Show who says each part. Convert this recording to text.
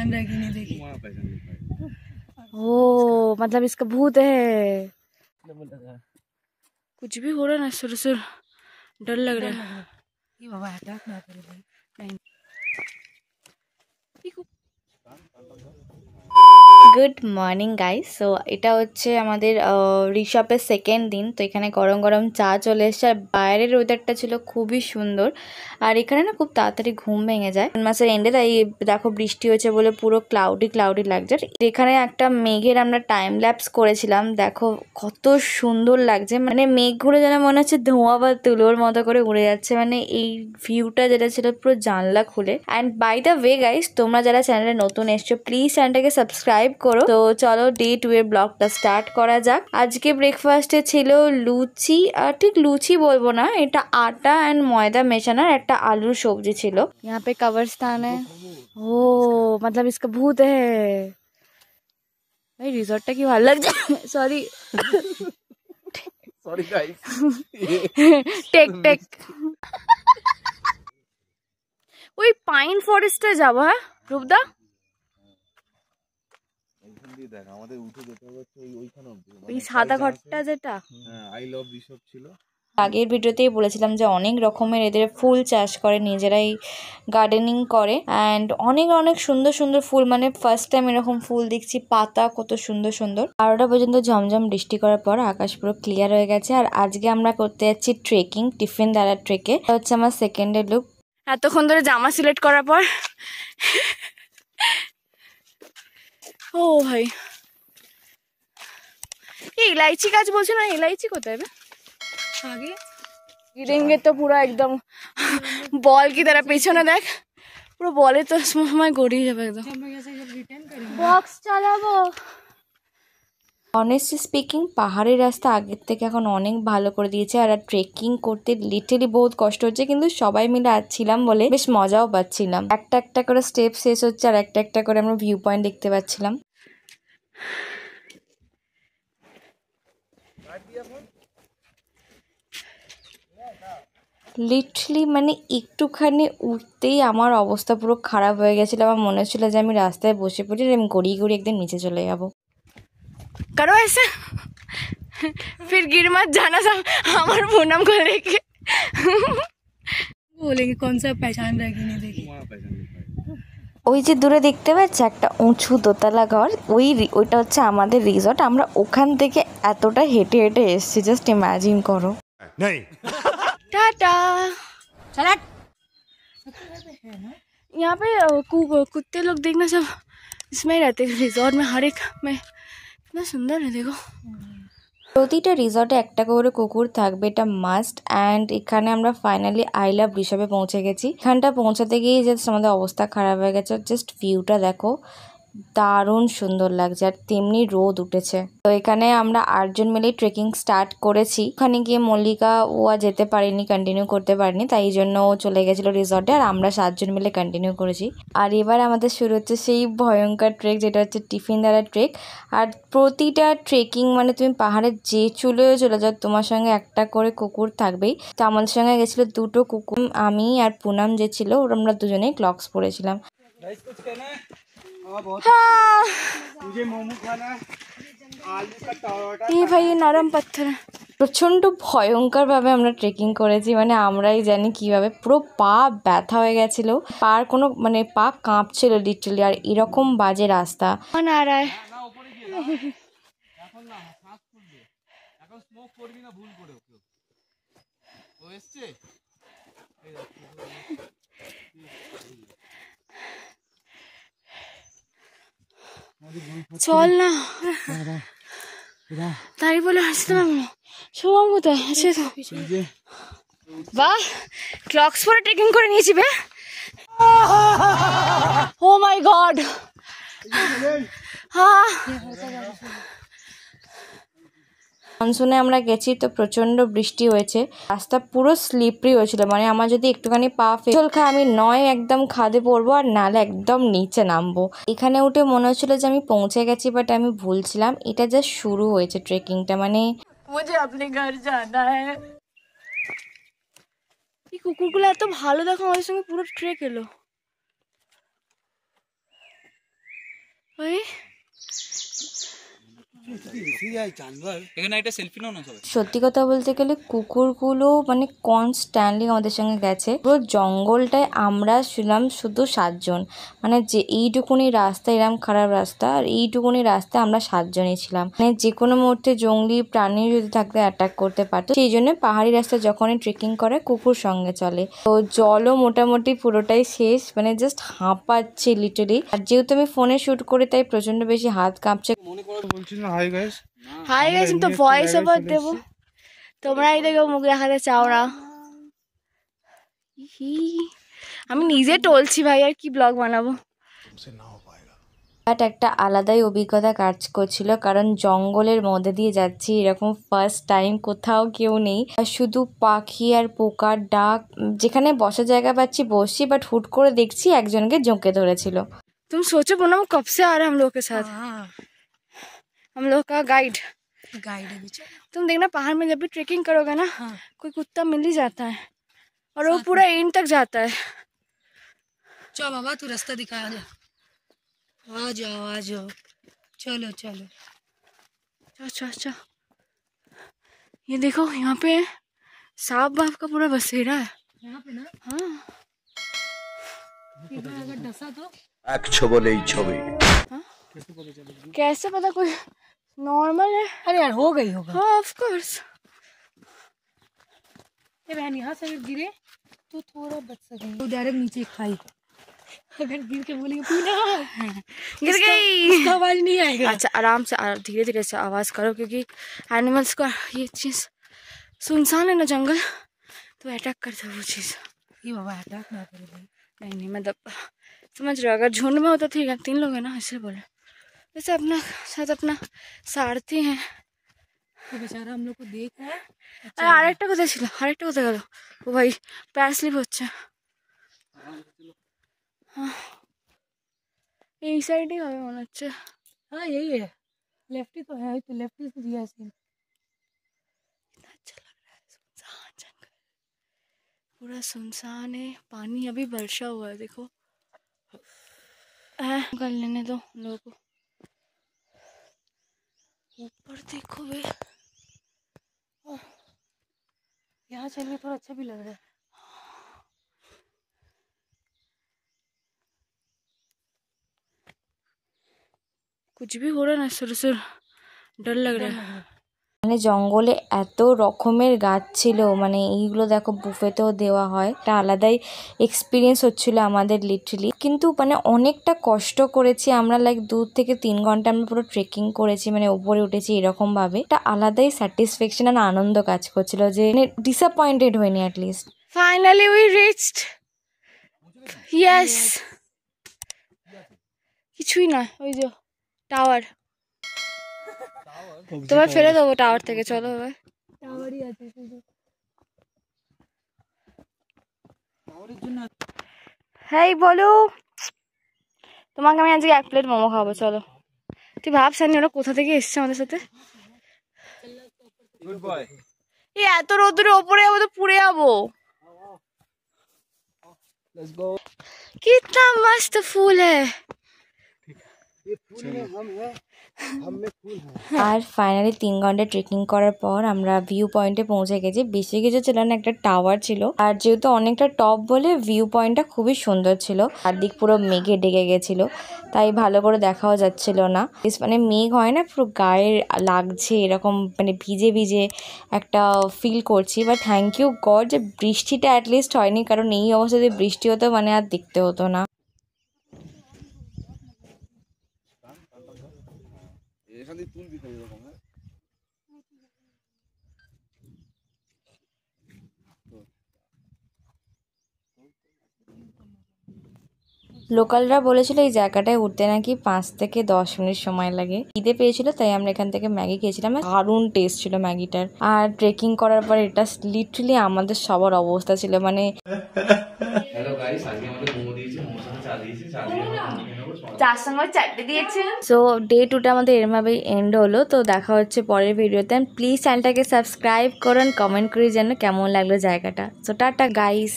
Speaker 1: पहचान रहा कि नहीं देखी।
Speaker 2: ओ मतलब इसका भूत है। कुछ भी हो रहा है ना, सुर डर लग रहा है।
Speaker 1: ये बाबा अटैक ना करे भाई। नहीं।
Speaker 2: Good morning guys. সো এটা হচ্ছে আমাদের ঋষভের সেকেন্ড দিন। তো এখানে গরম গরম চা চলে এসছে, আর বাইরের ওয়েদারটা ছিল খুবই সুন্দর। আর এখানে না খুব তাড়াতাড়ি ঘুম ভেঙে যায় মাসের এন্ডে, তাই দেখো বৃষ্টি হয়েছে বলে পুরো ক্লাউডি লাগছে। এখানে একটা মেঘের আমরা টাইম ল্যাপস করেছিলাম, দেখো কত সুন্দর লাগছে। মানে মেঘগুলো যেন মনে হচ্ছে ধোঁয়া বা তুলোর মতো করে উড়ে যাচ্ছে। মানে এই ভিউটা যেটা ছিল পুরো জানলা খুলে। And by the way guys, তোমরা যারা চ্যানেলে নতুন এসছো প্লিজ চ্যানেলটাকে সাবস্ক্রাইব করো। তো চলো ডে 2 এর ব্লগটা স্টার্ট করা যাক। আজকে ব্রেকফাস্টে ছিল লুচি, ঠিক লুচি বলবো না, এটা আটা অ্যান্ড ময়দা মেশানোর একটা আলুর সবজি ছিল। यहाँ पे कब्रिस्तान है। ও मतलब इसका भूत है ভাই। রিসর্টটা কি ভালো লাগছে। Sorry
Speaker 3: guys.
Speaker 2: টেক ওই পাইন ফরেস্টে যাবো। হ্যাঁ রূপদা,
Speaker 3: দেখ আমাদের উঠে যেতে হচ্ছে ওইখানে অবধি,
Speaker 2: ওই সাদা ঘরটা যেটা
Speaker 3: আই লাভ ঋষভ ছিল।
Speaker 2: আগের ভিডিওতেই বলেছিলাম যে অনেক রকমের এদের ফুল চাষ করে, নিজেরাই গার্ডেনিং করে। অ্যান্ড অনেক সুন্দর ফুল, মানে ফার্স্ট টাইম এরকম ফুল দেখছি। পাতা কত সুন্দর 12টা পর্যন্ত ঝমঝম বৃষ্টি করার পর আকাশ পুরো ক্লিয়ার হয়ে গেছে। আর আজকে আমরা করতে যাচ্ছি ট্রেকিং, টিফিন দ্বারা ট্রেকে। এটা হচ্ছে আমার সেকেন্ডের লুক। এতক্ষণ ধরে জামা সিলেক্ট করার পর ও ভাই, এই ইলাইচি গাছ বলছে না, ইলাইচি কোথায় आगे गिरेंगे तो पूरा एकदम बॉल की तरह पीछे ना देख, पूरा बॉल तो समय गड़ी जाবে একদম। বক্স চালাবো। অনেস্টলি স্পিকিং পাহাড়ের রাস্তা আগের থেকে এখন অনেক ভালো করে দিয়েছে। আর ট্রেকিং করতে লিটারালি বহুত কষ্ট হচ্ছে, কিন্তু সবাই মিলে আসছিলাম বলে বেশ মজাও পাচ্ছিলাম। একটা করে স্টেপ শেষ হচ্ছে, আর একটা করে আমরা ভিউ পয়েন্ট দেখতে পাচ্ছিলাম। লিটারালি মানে একটুখানি উঠতেই আমার অবস্থা পুরো খারাপ হয়ে গেছিলো। আমার মনে হচ্ছিলো যে আমি রাস্তায় বসে পড়ি, আমি গড়িয়ে একদিন নিচে চলে যাবো। करो ऐसे फिर गिर मत जाना सब हमारे पूनम को लेके।
Speaker 1: बोलेंगे कौन सा पहचान रहा कि नहीं देखी।
Speaker 2: ওই যে দূরে দেখতে পাচ্ছ একটা উঁচু দোতলা ঘর, ওইটা হচ্ছে আমাদের রিসর্ট। আমরা ওখান থেকে এতটা হেঁটে এসেছি, জাস্ট ইমাজিন করো। टाटा। चला यहाँ पे कुत्ते लोग देखना सब इसमें रहते हैं, रिजॉर्ट में हर एक में। इतना सुंदर है देखो। প্রতিটা রিসর্টে একটা করে কুকুর থাকবে, এটা মাস্ট। অ্যান্ড এখানে আমরা ফাইনালি আই লাভ ঋষভে পৌঁছে গেছি। এখানটা পৌঁছাতে গিয়ে জাস্ট আমাদের অবস্থা খারাপ হয়ে গেছে। জাস্ট ভিউটা দেখো, দারুণ সুন্দর লাগছে, আর তেমনি রোদ উঠেছে। তো এখানে আমরা 8 জন মিলে ট্রেকিং স্টার্ট করেছি। ওখানে গিয়ে মল্লিকা ও আর যেতে পারিনি, কন্টিনিউ করতে পারিনি, তাই জন্য ও চলে গেছিলো রিসর্টে, আর আমরা 7 জন মিলে কন্টিনিউ করেছি। আর এবার আমাদের শুরু হচ্ছে সেই ভয়ঙ্কর ট্রেক, যেটা হচ্ছে টিফিন দ্বারা ট্রেক। আর প্রতিটা ট্রেকিং মানে তুমি পাহাড়ের যে চলে যাও, তোমার সঙ্গে একটা করে কুকুর থাকবেই। তো আমাদের সঙ্গে গেছিলো 2টো কুকুর, আমি আর পুনাম যে ছিল, আমরা দুজনেই ক্লক্স পরেছিলাম। ভাই নরম পাথর প্রচন্ড ভয়ঙ্কর ভাবে আমরা ট্রেকিং করেছি, মানে আমরাই জানি কিভাবে। পুরো পা ব্যথা হয়ে গেছিল, পার কোনো মানে পা কাঁপছিল লিটারালি। আর এরকম বাজে রাস্তা চল না তাই বলে আসলাম। শুভম কোথায় আছে? বাহ, ক্লক্স পরে ট্রেকিং করে নিয়েছি বে। ও মাই গড। হ্যাঁ মনসুনে আমরা গেছি, তো প্রচন্ড বৃষ্টি হয়েছে, রাস্তা পুরো স্লিপারি হয়েছিল। মানে আমার যদি একটুখানি পা ফেল খায়, আমি নয় একদম খাদে পড়বো, আর নালে একদম নিচে নামবো। এখানে উঠে মনে হচ্ছিল যে আমি পৌঁছে গেছি, বাট আমি ভুলছিলাম। এটা জাস্ট শুরু হয়েছে ট্রেকিংটা, মানে মুঝে আপনি ঘর জানা হ্যায়। এই কুকুরগুলো এত ভালো, দেখো আমাদের সঙ্গে পুরো ট্রেক এলো। ওই সত্যি কথা বলতে গেলে কুকুরগুলো মানে কনস্ট্যান্টলি আমাদের সঙ্গে গেছে। পুরো জঙ্গলটায় আমরা ছিলাম শুধু 7 জন, মানে যে এইটুকুনি রাস্তা, এরম খারাপ রাস্তা, আর এইটুকুনি রাস্তা আমরা 7 জনই ছিলাম। মানে যে কোনো মুহূর্তে জঙ্গলি প্রাণী যদি থাকতে অ্যাটাক করতে পারতো, সেই জন্য পাহাড়ি রাস্তা যখনই ট্রেকিং করে কুকুর সঙ্গে চলে। তো জলও মোটামুটি পুরোটাই শেষ, মানে জাস্ট হাঁপাচ্ছে লিটারি। আর যেহেতু আমি ফোনে শুট করি তাই প্রচন্ড বেশি হাত কাঁপছে। হাই গাইস, তো ভয়েস ওভার দেবো, তোমরাই দেখো, মুখ দেখাতে চাও না। আমি নিজে টলছি ভাই, আর কি ব্লগ বানাবো। বাট একটা আলাদাই অভিজ্ঞতা কাজ করছিল, কারণ জঙ্গলের মধ্যে দিয়ে যাচ্ছি, এরকম ফার্স্ট টাইম, কোথাও কেউ নেই, শুধু পাখি আর পোকার ডাক। যেখানে বসার জায়গা পাচ্ছি বসছি, বাট হুট করে দেখছি একজনকে জঁকে ধরেছিল। তুমি সোচো পুনম কব সে आ रहा है हम लोग के साथ, हम लोग का गाइड
Speaker 1: है बेचारा।
Speaker 2: तुम देखना पहाड़ में जब भी ट्रेकिंग करोगे ना,
Speaker 1: हाँ।
Speaker 2: कोई कुत्ता मिल ही जाता है, और वो पूरा एंड तक जाता है।
Speaker 1: चलो बाबा, तू रास्ता दिखा, आ जाओ आ जाओ, चलो चलो।
Speaker 2: अच्छा अच्छा, ये देखो यहाँ पे सांप बाप का पूरा बसेरा है
Speaker 1: यहाँ पे ना।
Speaker 2: हाँ,
Speaker 1: अगर डसा तो
Speaker 3: এক ছবলেই ছবি।
Speaker 2: कैसे पता, कोई नॉर्मल है।
Speaker 1: अरे यार हो गई होगा।
Speaker 2: हाँ ऑफ कोर्स।
Speaker 1: ये बहन यहाँ से गिरे तो थोड़ा बच सके, तो डायरेक्ट नीचे खाई, अगर गिर के बोलेंगे पूना
Speaker 2: गिर गई,
Speaker 1: उसका आवाज नहीं आएगा।
Speaker 2: अच्छा आराम से, धीरे धीरे से आवाज करो, क्योंकि एनिमल्स का ये चीज सुनसान है ना जंगल, तो अटैक करता है वो चीज।
Speaker 1: ये बाबा अटैक ना करे भाई।
Speaker 2: नहीं मतलब समझ रहे हो, अगर झुंड में होता ठीक है, 3 लोग हैं ना, इसलिए बोले। वैसे अपना साथ अपना सारथी हैं,
Speaker 1: तो बेचारा हम लोग को देख रहा है।
Speaker 2: আরে আরেকটা কোথায় ছিল, আরেকটা কোথায় গেল? ও ভাই প্যার স্লিপ হচ্ছে। এই সাইডেই হবে মনে হচ্ছে।
Speaker 1: हाँ यही है, लेफ्ट ही तो है, तो लेफ्ट ही से दिया सीन।
Speaker 2: अच्छा लग रहा है, सुनसान जंगल, पूरा सुनसान है, पानी अभी वर्षा हुआ है, देखो कर लेने दो लोगों को। ऊपर देखो बे,
Speaker 1: यहाँ चलने थोड़ा अच्छा भी लग रहा है।
Speaker 2: कुछ भी हो रहा है ना, सुर डर लग रहा है। মানে জঙ্গলে এত রকমের গাছ ছিল, মানে এইগুলো দেখো বুফেতেও দেওয়া হয়, একটা আলাদাই এক্সপিরিয়েন্স হচ্ছিল আমাদের লিটারালি। কিন্তু মানে অনেকটা কষ্ট করেছি আমরা, লাইক 2 থেকে 3 ঘন্টা আমরা পুরো ট্রেকিং করেছি, মানে উপরে উঠেছি এরকম ভাবে। একটা আলাদাই স্যাটিসফ্যাকশন আর আনন্দ কাজ করছিল, যে ডিসঅ্যাপয়েন্টেড হয়নি at least. Finally we reached, yes. কিছুই না, ওই যে টাওয়ার, তোমার ফেলে দেবো টাওয়ার থেকে, চলো এবার।
Speaker 1: टावर ही आते थे जो।
Speaker 2: হ্যাঁ বলো, তোমাকে আমি আজকে 1 প্লেট মোমো খাওয়াবো, চলো। তুই ভাবছানি ওরা কোথা থেকে এসছে আমাদের সাথে।
Speaker 3: Good boy.
Speaker 2: এই এত রোদ্দুরে ওপরে যাবো তো পুড়ে যাবো।
Speaker 3: Let's go.
Speaker 2: कितना मस्त फूल है। আর ফাইনালি 3 ঘন্টা ট্রেকিং করার পর আমরা ভিউ পয়েন্টে পৌঁছে গেছি। বেশি কিছু ছিল না, একটা টাওয়ার ছিল, আর যেহেতু অনেকটা টপ বলে ভিউ পয়েন্টটা খুবই সুন্দর ছিল। চারদিক পুরো মেঘে ডেকে গেছিল, তাই ভালো করে দেখাও যাচ্ছিল না। মানে মেঘ হয় না, পুরো গায়ে লাগছে এরকম, মানে ভিজে ভিজে একটা ফিল করছি। বাট থ্যাংক ইউ গড যে বৃষ্টিটা অ্যাটলিস্ট হয়নি, কারণ এই অবস্থাতে বৃষ্টি হতো মানে আর দেখতে হতো না।
Speaker 3: এখান থেকে তুলবি তো এরকম।
Speaker 2: লোকালরা বলেছিল এই জায়গাটায় উঠতে নাকি 5 থেকে 10 মিনিট সময় লাগে। খিদে পেয়েছিল তাই আমরা এখান থেকে ম্যাগি খেয়েছিলাম, দারুণ টেস্ট ছিল ম্যাগিটার। আর ট্রেকিং করার পর এটা লিটারালি আমাদের সবার অবস্থা ছিল মানে চার সঙ্গে চারটে দিয়েছে। সো ডে 2টা আমাদের এরমভাবেই এন্ড হলো। তো দেখা হচ্ছে পরের ভিডিওতে। প্লিজ চ্যানেলটাকে সাবস্ক্রাইব করুন, কমেন্ট করে জানো কেমন লাগলো জায়গাটা। So tata guys.